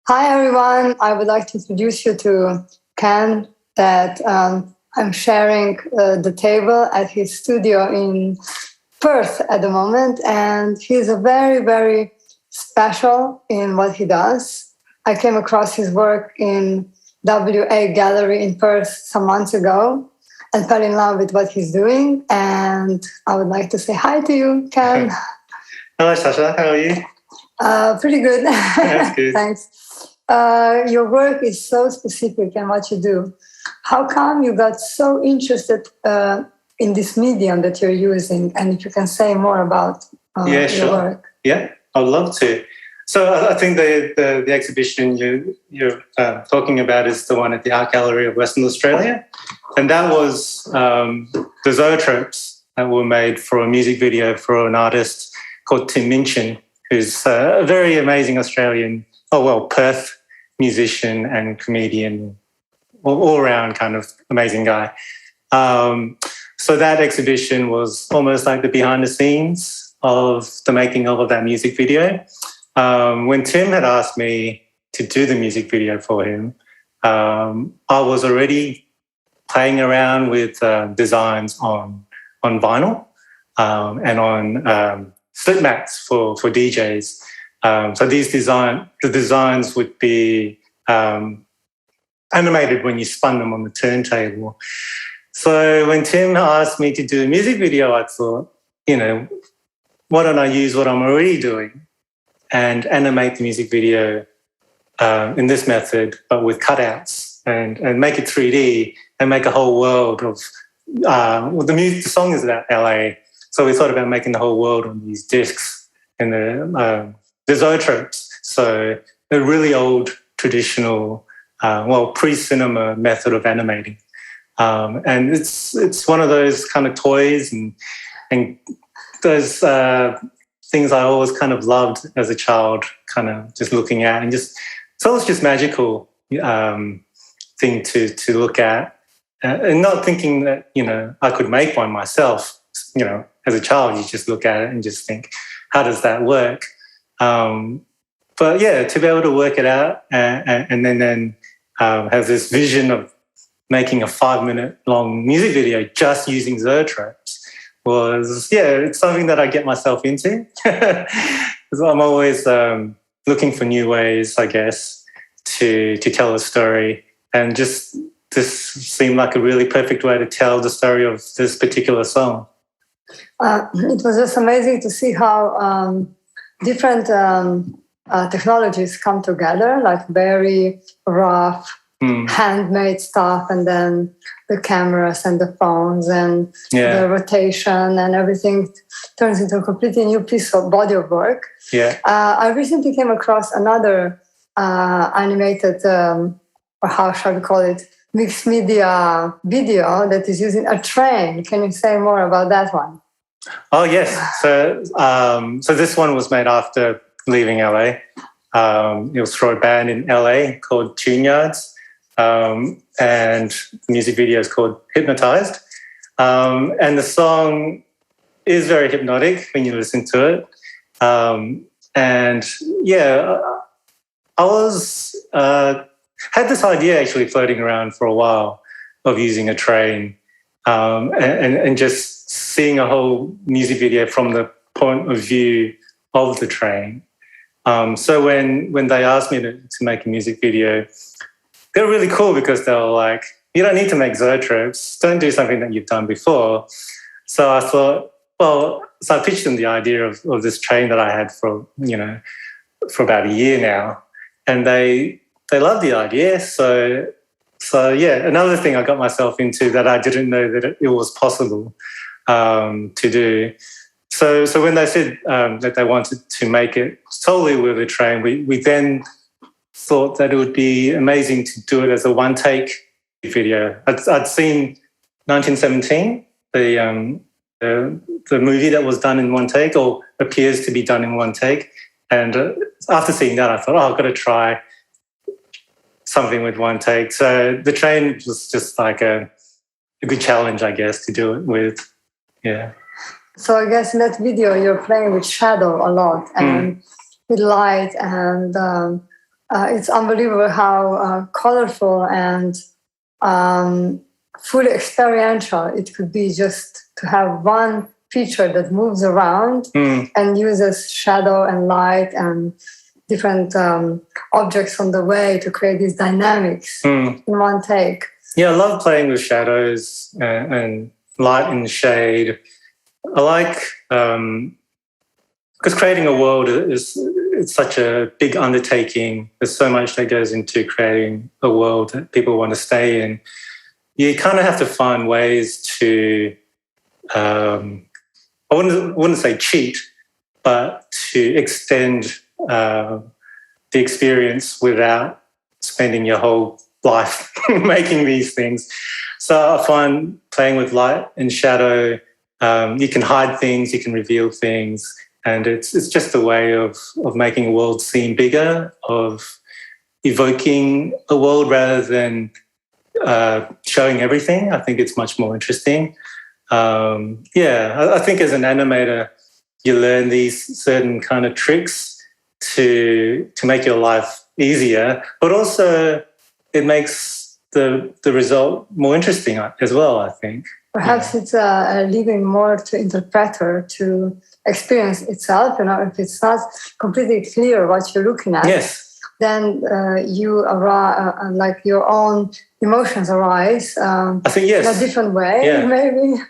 Hi, everyone. I would like to introduce you to Ken, that I'm sharing the table at his studio in Perth at the moment. And he's a very, very special in what he does. I came across his work in WA Gallery in Perth some months ago and fell in love with what he's doing. And I would like to say hi to you, Ken. Hello, Sasha. How are you? Pretty good. That's good. Thanks. Your work is so specific in what you do. How come you got so interested in this medium that you're using? And if you can say more about your work. Yeah, I'd love to. So I think the exhibition you're talking about is the one at the Art Gallery of Western Australia. And that was the zoetropes that were made for a music video for an artist called Tim Minchin, who's a very amazing Australian, Perth musician and comedian, all-round kind of amazing guy. So that exhibition was almost like the behind-the-scenes of the making of that music video. When Tim had asked me to do the music video for him, I was already playing around with designs on vinyl and on slip mats for DJs. So the designs would be animated when you spun them on the turntable. So when Tim asked me to do a music video, I thought, why don't I use what I'm already doing and animate the music video in this method, but with cutouts and make it 3D and make a whole world of, the song is about LA. So we thought about making the whole world on these discs and the zoetropes. So a really old, traditional, pre-cinema method of animating. And it's one of those kind of toys and those things I always kind of loved as a child, kind of just looking at, and it's always just magical thing to look at, and not thinking that I could make one myself. As a child, you just look at it and just think, how does that work? But yeah, to be able to work it out and then have this vision of making a 5-minute long music video just using zoetropes was, it's something that I get myself into. I'm always looking for new ways, I guess, to tell a story. And just this seemed like a really perfect way to tell the story of this particular song. It was just amazing to see how different technologies come together, like very rough, handmade stuff, and then the cameras and the phones and the rotation and everything turns into a completely new piece of body of work. Yeah. I recently came across another animated, or how shall we call it, mixed media video that is using a train. Can you say more about that one? Oh, yes. So this one was made after leaving LA. It was for a band in LA called Tune Yards. And the music video is called Hypnotized. And the song is very hypnotic when you listen to it. I was had this idea actually floating around for a while of using a train and just seeing a whole music video from the point of view of the train. So when they asked me to make a music video, they were really cool because they were like, you don't need to make zoetropes, don't do something that you've done before. So I thought, so I pitched them the idea of this train that I had for about a year now. And they loved the idea. So another thing I got myself into that I didn't know that it was possible to do. So when they said that they wanted to make it solely with a train, we then thought that it would be amazing to do it as a one-take video. I'd seen 1917, the movie that was done in one take, or appears to be done in one take. And after seeing that, I thought, I've got to try something with one take. So the train was just like a good challenge, I guess, to do it with. Yeah. So I guess in that video, you're playing with shadow a lot and with light and it's unbelievable how colorful and fully experiential it could be just to have one feature that moves around and uses shadow and light and different objects on the way to create these dynamics in one take. Yeah, I love playing with shadows and light and shade. I like, because creating a world it's such a big undertaking. There's so much that goes into creating a world that people want to stay in. You kind of have to find ways to, I wouldn't say cheat, but to extend the experience without spending your whole life making these things. So I find playing with light and shadow, you can hide things, you can reveal things, and it's just a way of making a world seem bigger, of evoking a world rather than showing everything. I think it's much more interesting. I think as an animator, you learn these certain kind of tricks to make your life easier, but also it makes the result more interesting as well, I think. Perhaps it's leaving more to interpreter to experience itself. If it's not completely clear what you're looking at, yes, then like your own emotions arise. I think yes, in a different way, maybe.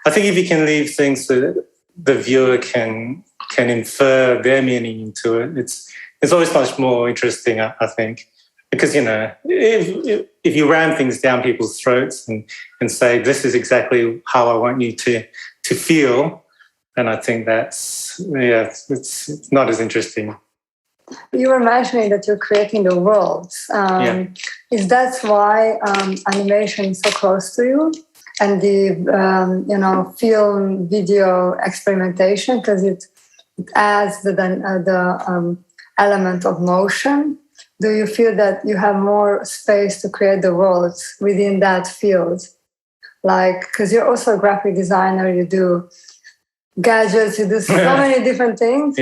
I think if you can leave things that the viewer can infer their meaning into it, it's always much more interesting, I think. Because, if you ram things down people's throats and say, this is exactly how I want you to feel, then I think it's not as interesting. You were mentioning that you're creating the worlds. Is that why animation is so close to you? And the, film, video experimentation, because it adds the element of motion. Do you feel that you have more space to create the worlds within that field? Like, because you're also a graphic designer, you do gadgets, you do so many different things.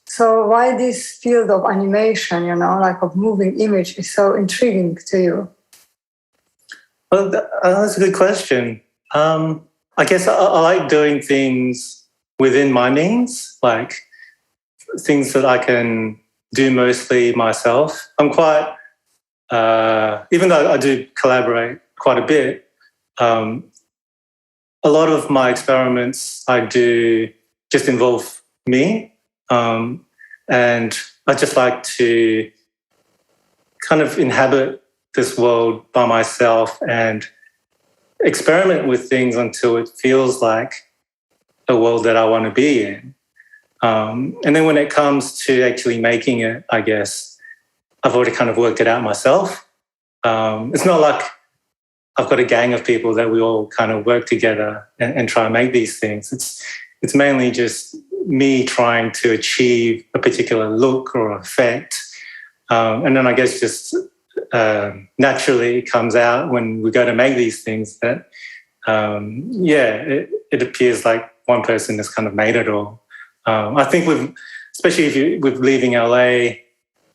So why this field of animation, like of moving image is so intriguing to you? Well, that's a good question. I guess I like doing things within my means, like things that I can do mostly myself. I'm quite, even though I do collaborate quite a bit, a lot of my experiments I do just involve me. And I just like to kind of inhabit this world by myself and experiment with things until it feels like a world that I want to be in. And then when it comes to actually making it, I guess I've already kind of worked it out myself. It's not like I've got a gang of people that we all kind of work together and try and make these things. It's mainly just me trying to achieve a particular look or effect. And then I guess just naturally it comes out when we go to make these things that, it appears like one person has kind of made it all. I think especially with leaving LA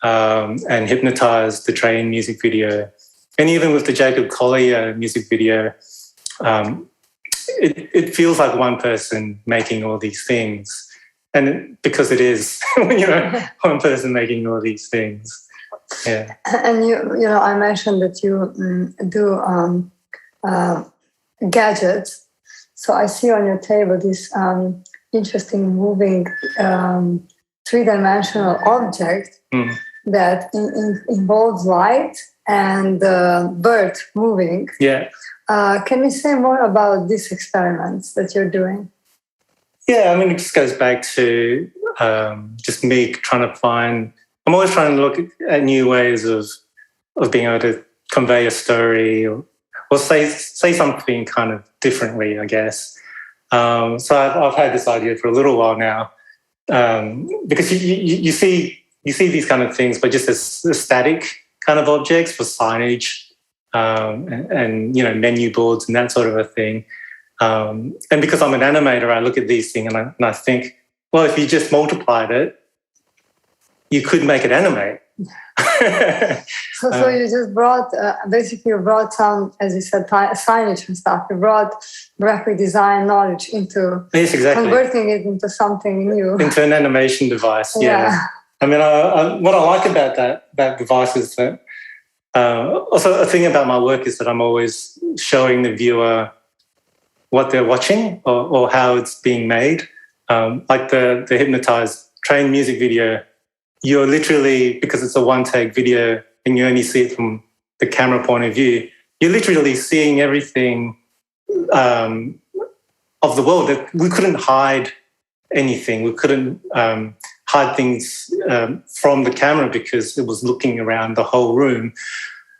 and Hypnotized, the Train music video, and even with the Jacob Collier music video, it feels like one person making all these things. And because it is, one person making all these things. Yeah. And I mentioned that you do gadgets. So I see on your table this interesting moving three-dimensional object that involves light and bird moving. Yeah. Can you say more about these experiments that you're doing? Yeah, I mean, it just goes back to just me trying to find. I'm always trying to look at new ways of being able to convey a story or say something kind of differently, I guess. So I've had this idea for a little while now, because you see these kind of things, but just as static kind of objects for signage and menu boards and that sort of a thing. And because I'm an animator, I look at these things and I think, well, if you just multiplied it, you could make it animate. So you just brought, basically you brought some, as you said, signage and stuff. You brought graphic design knowledge into yes, exactly. converting it into something new. Into an animation device, yeah. I mean, what I like about that device is that, also a thing about my work is that I'm always showing the viewer what they're watching or how it's being made. Like the Hypnotized train music video, you're literally, because it's a one-take video and you only see it from the camera point of view, you're literally seeing everything of the world. That we couldn't hide anything. We couldn't hide things from the camera because it was looking around the whole room.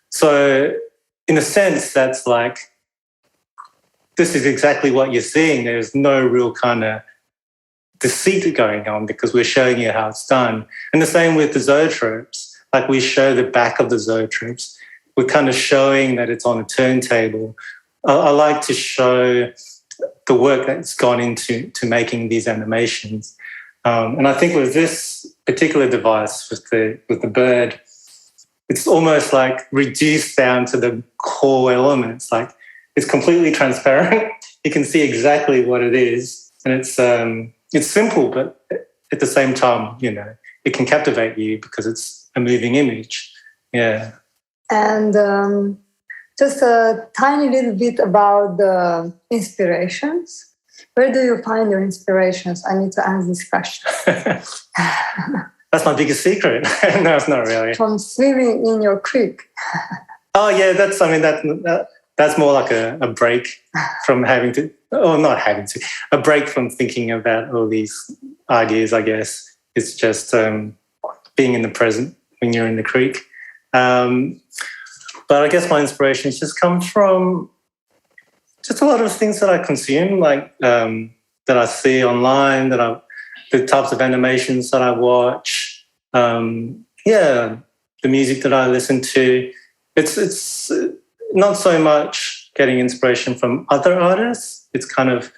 So in a sense, that's like, this is exactly what you're seeing. There's no real kind of deceit going on because we're showing you how it's done. And the same with the zoetropes. Like we show the back of the zoetropes. We're kind of showing that it's on a turntable. I like to show the work that's gone into making these animations. And I think with this particular device, with the bird, it's almost like reduced down to the core elements. Like it's completely transparent. You can see exactly what it is. And it's simple, but at the same time, you know, it can captivate you because it's a moving image. Yeah. And just a tiny little bit about the inspirations. Where do you find your inspirations? I need to ask this question. That's my biggest secret. No, it's not really. From swimming in your creek. Oh, yeah, that's more like a break from having to, or not having to, a break from thinking about all these ideas, I guess. It's just being in the present when you're in the creek. But I guess my inspirations just come from just a lot of things that I consume, like that I see online, the types of animations that I watch, the music that I listen to. It's not so much getting inspiration from other artists. It's kind of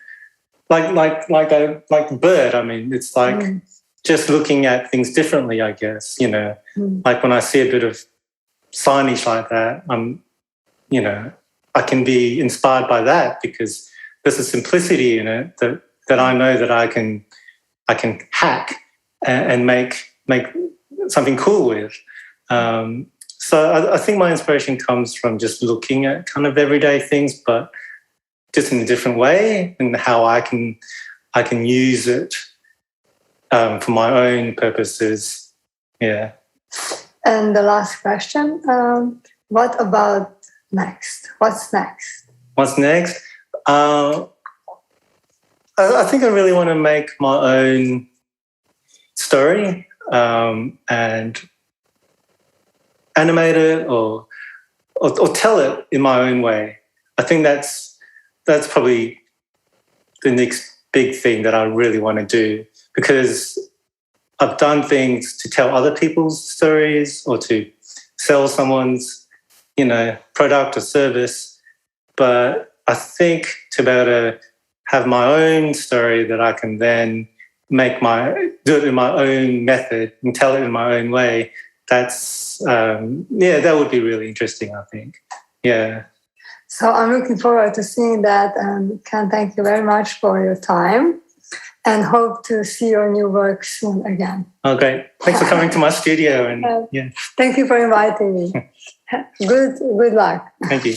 like the bird. I mean, it's like just looking at things differently, I guess. You know, like when I see a bit of signage like that, I can be inspired by that because there's a simplicity in it that I know that I can hack and make something cool with. So I think my inspiration comes from just looking at kind of everyday things, but just in a different way, and how I can use it for my own purposes. Yeah. And the last question: what about next? What's next? What's next? I think I really want to make my own story and animate it or tell it in my own way. I think that's probably the next big thing that I really want to do, because I've done things to tell other people's stories or to sell someone's, product or service. But I think to be able to have my own story that I can then do it in my own method and tell it in my own way, that's, that would be really interesting, I think. Yeah. So I'm looking forward to seeing that, and can thank you very much for your time and hope to see your new work soon again. Oh, great. Thanks for coming to my studio. And Thank you for inviting me. Good luck. Thank you.